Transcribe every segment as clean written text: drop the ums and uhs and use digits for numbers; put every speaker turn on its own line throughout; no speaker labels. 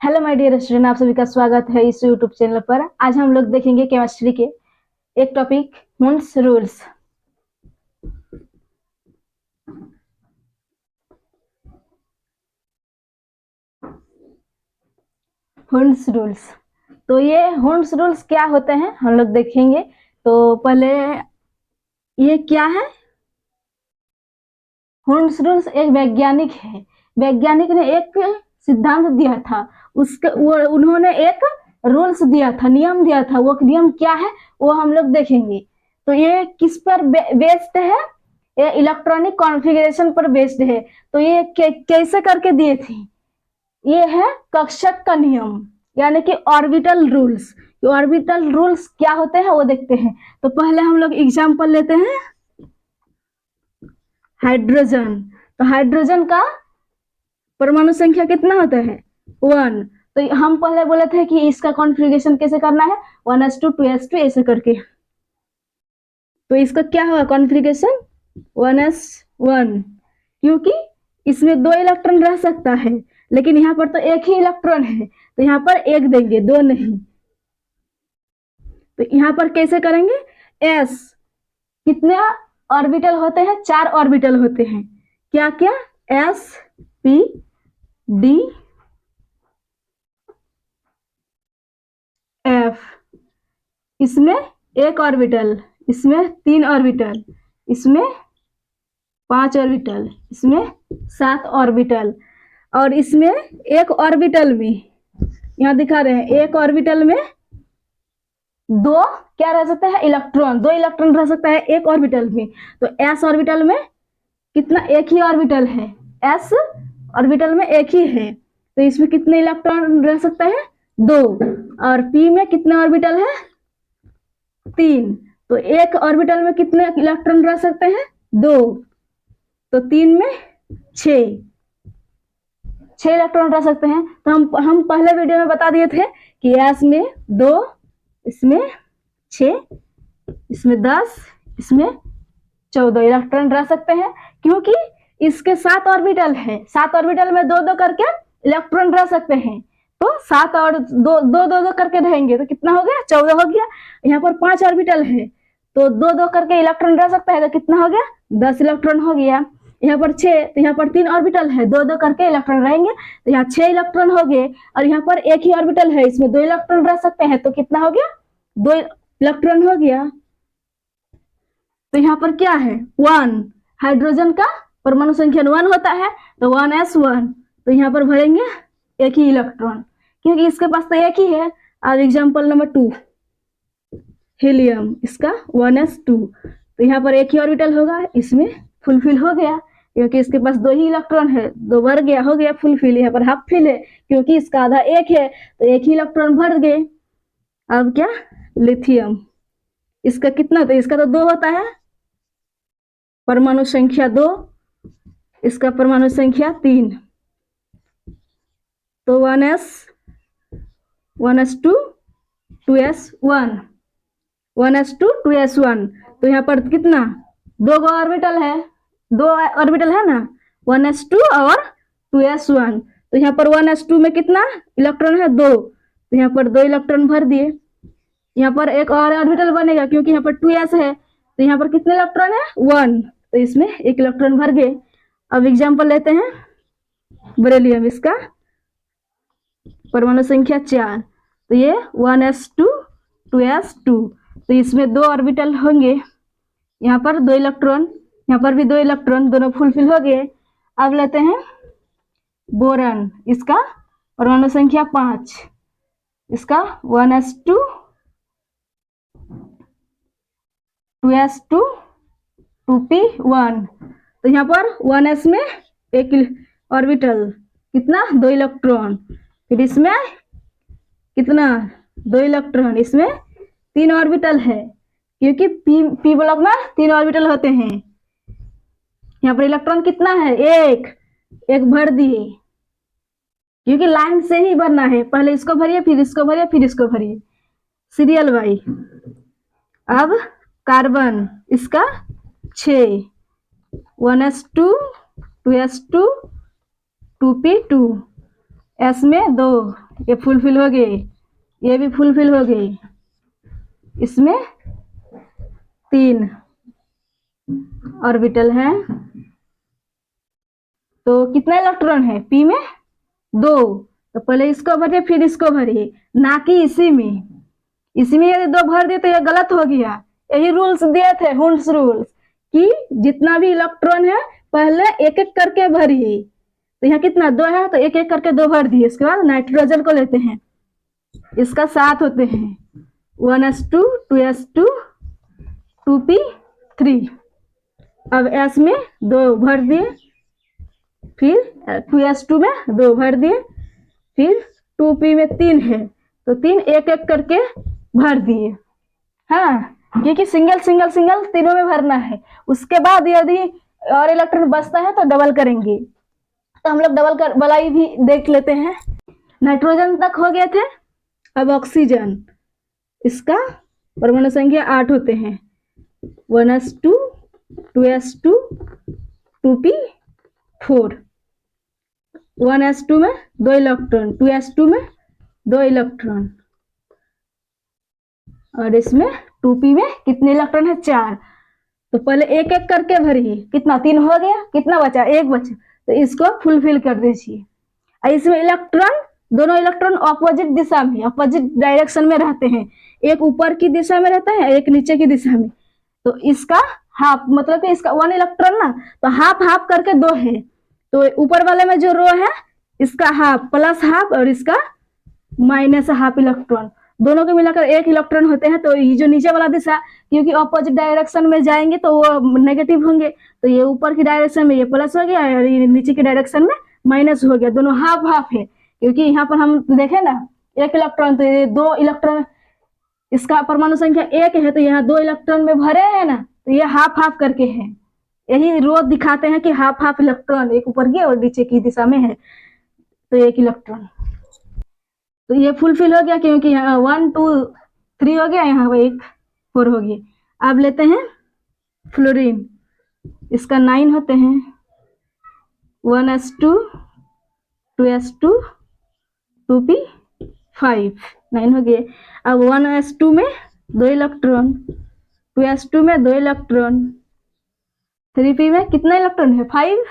Hello my dear student, आप सभी का स्वागत है इस यूट्यूब चैनल पर। आज हम लोग देखेंगे केमिस्ट्री के एक topic Hund's rules. Hund's rules, तो ये हुंड्स रूल्स क्या होते हैं हम लोग देखेंगे। तो पहले ये क्या है? हुंड्स रूल्स एक वैज्ञानिक है। वैज्ञानिक ने एक सिद्धांत दिया था, उसके उन्होंने एक रूल्स दिया था, नियम दिया था। वो नियम क्या है वो हम लोग देखेंगे। तो ये किस पर बेस्ड है? ये इलेक्ट्रॉनिक कॉन्फ़िगरेशन पर बेस्ड है। तो ये कैसे करके दिए थे? ये है कक्षक का नियम, यानी कि ऑर्बिटल रूल्स। ऑर्बिटल रूल्स क्या होते हैं वो देखते हैं। तो पहले हम लोग एग्जाम्पल लेते हैं हाइड्रोजन। तो हाइड्रोजन का परमाणु संख्या कितना होता है? 1। तो हम पहले बोले थे कि इसका कॉन्फ़िगरेशन कैसे करना है, 1s2 2s2 ऐसे करके। तो इसका क्या होगा कॉन्फ़िगरेशन? 1s1, क्योंकि इसमें 2 इलेक्ट्रॉन रह सकता है, लेकिन यहाँ पर तो एक ही इलेक्ट्रॉन है, तो यहाँ पर एक देंगे, 2 नहीं। तो यहाँ पर कैसे करेंगे? s कितने ऑर्बिटल होते हैं? 4 ऑर्बिटल होते हैं। क्या क्या? s p d f। इसमें एक ऑर्बिटल, इसमें 3 ऑर्बिटल, इसमें 5 ऑर्बिटल, इसमें 7 ऑर्बिटल, और इसमें एक ऑर्बिटल में, यहाँ दिखा रहे हैं, एक ऑर्बिटल में 2 क्या रह सकता है? इलेक्ट्रॉन। 2 इलेक्ट्रॉन रह सकता है एक ऑर्बिटल में। तो s ऑर्बिटल में कितना? एक ही ऑर्बिटल है। s ऑर्बिटल में एक ही है, तो इसमें कितने इलेक्ट्रॉन रह सकता है? 2। और p में कितने ऑर्बिटल है? 3। तो एक ऑर्बिटल में कितने इलेक्ट्रॉन रह सकते हैं? 2। तो 3 में 6 इलेक्ट्रॉन रह सकते हैं। तो हम पहले वीडियो में बता दिए थे कि s में 2, इसमें 6, इसमें 10, इसमें 14 इलेक्ट्रॉन रह सकते हैं, क्योंकि इसके 7 ऑर्बिटल है। 7 ऑर्बिटल में 2-2 करके इलेक्ट्रॉन रह सकते हैं। तो 7 और 2 करके रहेंगे तो कितना हो गया? 14 हो गया। यहाँ पर 5 ऑर्बिटल है, तो 2-2 करके इलेक्ट्रॉन रह सकता है, तो कितना हो गया? 10 इलेक्ट्रॉन हो गया। यहाँ पर 6, तो यहाँ पर 3 ऑर्बिटल है, 2-2 करके इलेक्ट्रॉन रहेंगे, तो यहाँ 6 इलेक्ट्रॉन हो गए। और यहाँ पर एक ही ऑर्बिटल है, इसमें 2 इलेक्ट्रॉन रह सकते हैं, तो कितना हो गया? 2 इलेक्ट्रॉन हो गया। तो यहाँ पर क्या है? 1। हाइड्रोजन का परमाणु संख्या 1 होता है, तो 1s1। तो यहाँ पर भरेंगे एक ही इलेक्ट्रॉन, क्योंकि इसके पास तो एक ही है। अब एग्जाम्पल नंबर 2, हीलियम, इसका 1s2। तो यहाँ पर एक ही ऑर्बिटल होगा, इसमें फुलफिल हो गया, क्योंकि इसके पास 2 ही इलेक्ट्रॉन है। 2 भर गया, हो गया फुलफिल। यहाँ पर हाफ फिल है, क्योंकि इसका आधा एक है, तो एक ही इलेक्ट्रॉन भर गए। अब क्या? लिथियम, इसका कितना? तो इसका तो 2 होता है, परमाणु संख्या 2, इसका परमाणु संख्या 3। तो 1s2 2s1, 1s2 2s1। तो यहाँ पर कितना? 2 ऑर्बिटल है, 2 ऑर्बिटल है ना, 1s2 और 2s1। तो यहाँ पर 1s2 में कितना इलेक्ट्रॉन है? 2। तो यहाँ पर 2 इलेक्ट्रॉन भर दिए। यहाँ पर एक और ऑर्बिटल बनेगा, क्योंकि यहाँ पर 2s है, तो यहाँ पर कितने इलेक्ट्रॉन है? 1। तो इसमें एक इलेक्ट्रॉन भर गए। अब एग्जाम्पल लेते हैं बेरिलियम, इसका परमाणु संख्या 4। तो ये 1s2 2s2। तो इसमें 2 ऑर्बिटल होंगे, यहाँ पर 2 इलेक्ट्रॉन, यहाँ पर भी 2 इलेक्ट्रॉन, दोनों फुलफिल हो गए। अब लेते हैं बोरन, इसका परमाणु संख्या 5, इसका 1s2 2s2 2p1। तो यहाँ पर 1s में एक ऑर्बिटल, कितना? 2 इलेक्ट्रॉन। फिर इसमें कितना? 2 इलेक्ट्रॉन, इसमें 3 ऑर्बिटल है, क्योंकि p ब्लॉक में 3 ऑर्बिटल होते हैं। यहाँ पर इलेक्ट्रॉन कितना है? एक भर दिए, क्योंकि लाइन से ही भरना है। पहले इसको भरिए, फिर इसको भरिए, फिर इसको भरिए, सीरियल वाई। अब कार्बन, इसका 6, 1s2 2s2 2p2, s में 2, ये फुलफिल हो गए, ये भी फुलफिल हो गई। इसमें 3 ऑर्बिटल है, तो कितना इलेक्ट्रॉन है पी में? 2। तो पहले इसको भरिए फिर इसको भरिए, ना कि इसी में। इसी में यदि 2 भर दिए तो ये गलत हो गया। यही रूल्स दिए थे, हुंड्स रूल्स, कि जितना भी इलेक्ट्रॉन है पहले एक एक करके भरिए। तो यहाँ कितना 2 है, तो एक एक करके 2 भर दिए। इसके बाद नाइट्रोजन को लेते हैं, इसका 7 होते हैं, 1s2 2s2 2p3। अब s में 2 भर दिए, फिर 2s2 में 2 भर दिए, फिर 2p में 3 है तो 3 एक एक करके भर दिए। हाँ, क्योंकि सिंगल सिंगल सिंगल तीनों में भरना है। उसके बाद यदि और इलेक्ट्रॉन बचता है तो डबल करेंगे। तो हम लोग डबल बलाई भी देख लेते हैं। नाइट्रोजन तक हो गए थे, अब ऑक्सीजन, इसका परमाणु संख्या 8 होते हैं, 1s2 2s2 2p4। 1s2 में 2 इलेक्ट्रॉन, 2s2 में 2 इलेक्ट्रॉन, और इसमें 2p में कितने इलेक्ट्रॉन है? 4। तो पहले एक एक करके भरिए, कितना 3 हो गया, कितना बचा? 1 बचा, तो इसको फुलफिल कर दीजिए। इसमें इलेक्ट्रॉन, दोनों इलेक्ट्रॉन ऑपोजिट दिशा में, ऑपोजिट डायरेक्शन में रहते हैं। एक ऊपर की दिशा में रहता है, एक नीचे की दिशा में। तो इसका हाफ, मतलब कि इसका 1 इलेक्ट्रॉन ना, तो हाफ हाफ करके 2 है। तो ऊपर वाले में जो रो है इसका हाफ प्लस हाफ और इसका माइनस हाफ इलेक्ट्रॉन, दोनों के मिलाकर 1 इलेक्ट्रॉन होते हैं। तो ये जो नीचे वाला दिशा, क्योंकि ऑपोजिट डायरेक्शन में जाएंगे तो वो नेगेटिव होंगे, तो ये ऊपर की डायरेक्शन में ये प्लस हो गया और ये नीचे की डायरेक्शन में माइनस हो गया। दोनों हाफ हाफ है, क्योंकि यहाँ पर हम देखें ना 1 इलेक्ट्रॉन, तो ये 2 इलेक्ट्रॉन, इसका परमाणु संख्या 1 है तो यहाँ 2 इलेक्ट्रॉन में भरे हैं ना, तो ये हाफ हाफ करके है। यही रो दिखाते हैं कि हाफ हाफ इलेक्ट्रॉन, एक ऊपर की और नीचे की दिशा में है, तो 1 इलेक्ट्रॉन। तो ये फुलफिल हो गया, क्योंकि यहाँ 1 2 3 हो गया, यहाँ 1 4 हो गया। अब लेते हैं फ्लोरीन, इसका 9 होते हैं, 1s2 2s2 2p5, 9 हो गए। अब 1s2 में 2 इलेक्ट्रॉन, 2s2 में 2 इलेक्ट्रॉन, 3p में कितना इलेक्ट्रॉन है? 5।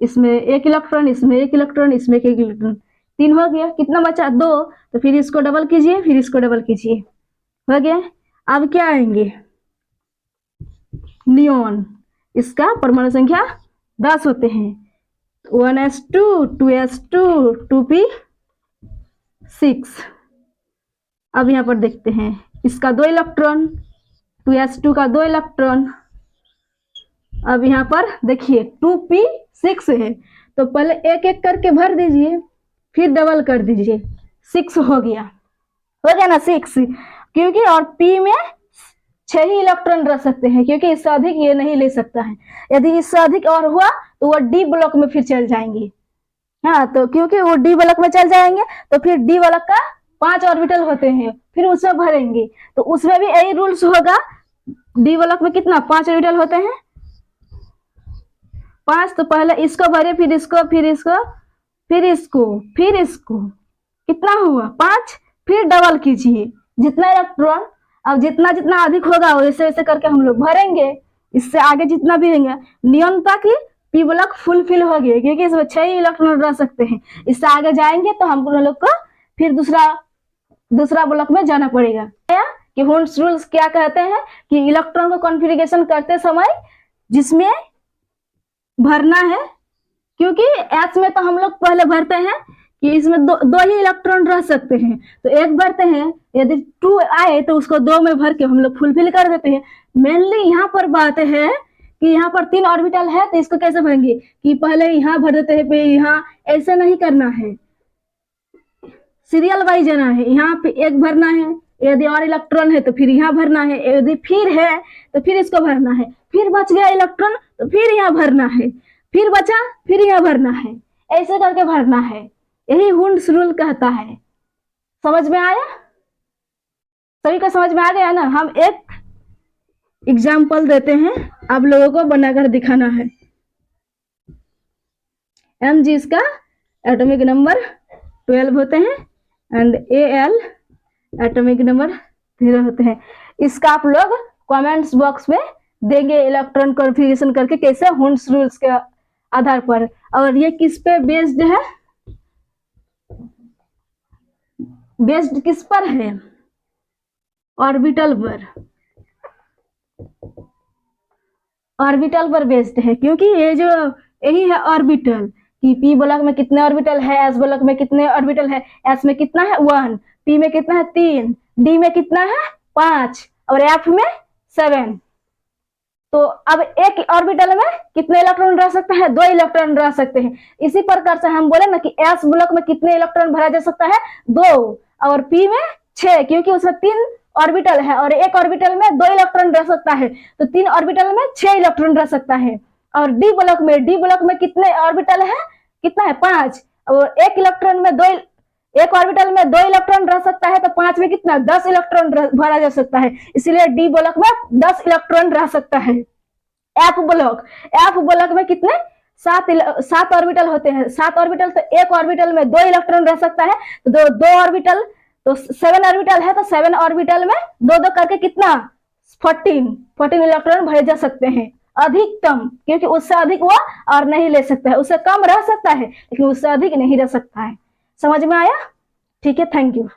इसमें 1 इलेक्ट्रॉन, इसमें 1 इलेक्ट्रॉन, इसमें 1 इलेक्ट्रॉन, 3 हो गया। कितना बचा? 2। तो फिर इसको डबल कीजिए, फिर इसको डबल कीजिए, हो गया। अब क्या आएंगे? नियोन, इसका परमाणु संख्या 10 होते हैं, 1s2 2s2 2p6। अब यहाँ पर देखते हैं, इसका 2 इलेक्ट्रॉन, 2s2 का 2 इलेक्ट्रॉन। अब यहाँ पर देखिए 2p6 है, तो पहले एक एक करके भर दीजिए, फिर डबल कर दीजिए, 6 हो गया ना 6, क्योंकि और p में 6 ही इलेक्ट्रॉन रह सकते हैं, क्योंकि इससे अधिक ये नहीं ले सकता है। यदि इससे अधिक और हुआ तो वो डी ब्लॉक में फिर चल जाएंगे। हाँ, तो क्योंकि वो डी ब्लॉक में चल जाएंगे तो फिर डी ब्लॉक का 5 ऑर्बिटल होते हैं, फिर उसमें भरेंगे, तो उसमें भी यही रूल्स होगा। डी ब्लॉक में कितना 5 ऑर्बिटल होते हैं, 5। तो पहले इसको भरे, फिर इसको, फिर इसको, फिर इसको, फिर इसको, कितना हुआ? 5। फिर डबल कीजिए, जितना इलेक्ट्रॉन, अब जितना जितना अधिक होगा वैसे वैसे करके हम लोग भरेंगे। इससे आगे जितना भी रहेंगे, नियम तक पी ब्लॉक फुलफिल हो गया, क्योंकि इसमें 6 ही इलेक्ट्रॉन रह सकते हैं। इससे आगे जाएंगे तो हम लोग को फिर दूसरा ब्लॉक में जाना पड़ेगा। कि हुंड्स रूल्स क्या कहते हैं कि इलेक्ट्रॉन को कॉन्फ़िगरेशन करते समय जिसमें भरना है, क्योंकि एस में तो हम लोग पहले भरते हैं कि इसमें दो ही इलेक्ट्रॉन रह सकते हैं, तो एक भरते हैं, यदि 2 आए तो उसको 2 में भर के हम लोग फुलफिल कर देते हैं। मेनली यहाँ पर बात है कि यहाँ पर 3 ऑर्बिटल है, तो इसको कैसे भरेंगे कि पहले यहाँ भर देते हैं, फिर यहाँ, ऐसे नहीं करना है, सीरियल वाइज जाना है। यहाँ पे 1 भरना है, यदि और इलेक्ट्रॉन है तो फिर यहाँ भरना है, यदि फिर है तो फिर इसको भरना है, फिर बच गया इलेक्ट्रॉन तो फिर यहाँ भरना है, फिर बचा फिर यहाँ भरना है, ऐसे करके भरना है। यही हुंड्स रूल कहता है। समझ में आया? सभी को समझ में आ गया ना? हम एक एग्जाम्पल देते हैं, आप लोगों को बनाकर दिखाना है। Mg इसका एटॉमिक नंबर 12 होते हैं, एंड Al एटॉमिक नंबर 0 होते हैं। इसका आप लोग कमेंट्स बॉक्स में देंगे इलेक्ट्रॉन कॉन्फ़िगरेशन करके कैसे, हुंड्स रूल्स के आधार पर। और ये किस पे बेस्ड है, बेस्ड किस पर है, ऑर्बिटल पर, ऑर्बिटल पर बेस्ड है। क्योंकि ये जो यही है ऑर्बिटल कि p ब्लॉक में कितने ऑर्बिटल है, s ब्लॉक में कितने ऑर्बिटल है, s में कितना है 1, p में कितना है 3, d में कितना है 5 और f में 7। तो अब एक ऑर्बिटल में कितने इलेक्ट्रॉन रह सकते हैं, 2 इलेक्ट्रॉन रह सकते हैं। इसी प्रकार से हम बोले ना कि s ब्लॉक में कितने इलेक्ट्रॉन भरा जा सकता है, 2, और p में 6, क्योंकि उसमें 3 ऑर्बिटल है और एक ऑर्बिटल में 2 इलेक्ट्रॉन रह सकता है, तो 3 ऑर्बिटल में 6 इलेक्ट्रॉन रह सकता है। और डी ब्लॉक में कितने ऑर्बिटल है, कितना है 5, और एक इलेक्ट्रॉन में 2, एक ऑर्बिटल में 2 इलेक्ट्रॉन रह सकता है, तो 5 में कितना 10 इलेक्ट्रॉन भरा जा सकता है, इसलिए डी ब्लॉक में 10 इलेक्ट्रॉन रह सकता है। एफ ब्लॉक में कितने 7 ऑर्बिटल होते हैं, 7 ऑर्बिटल, तो एक ऑर्बिटल में 2 इलेक्ट्रॉन रह सकता है, तो 2 ऑर्बिटल, तो 7 ऑर्बिटल है, तो 7 ऑर्बिटल में 2 करके कितना 14 इलेक्ट्रॉन भरे जा सकते हैं अधिकतम, क्योंकि उससे अधिक वो और नहीं ले सकता है, उससे कम रह सकता है लेकिन उससे अधिक नहीं रह सकता है। समझ में आया? ठीक है, थैंक यू।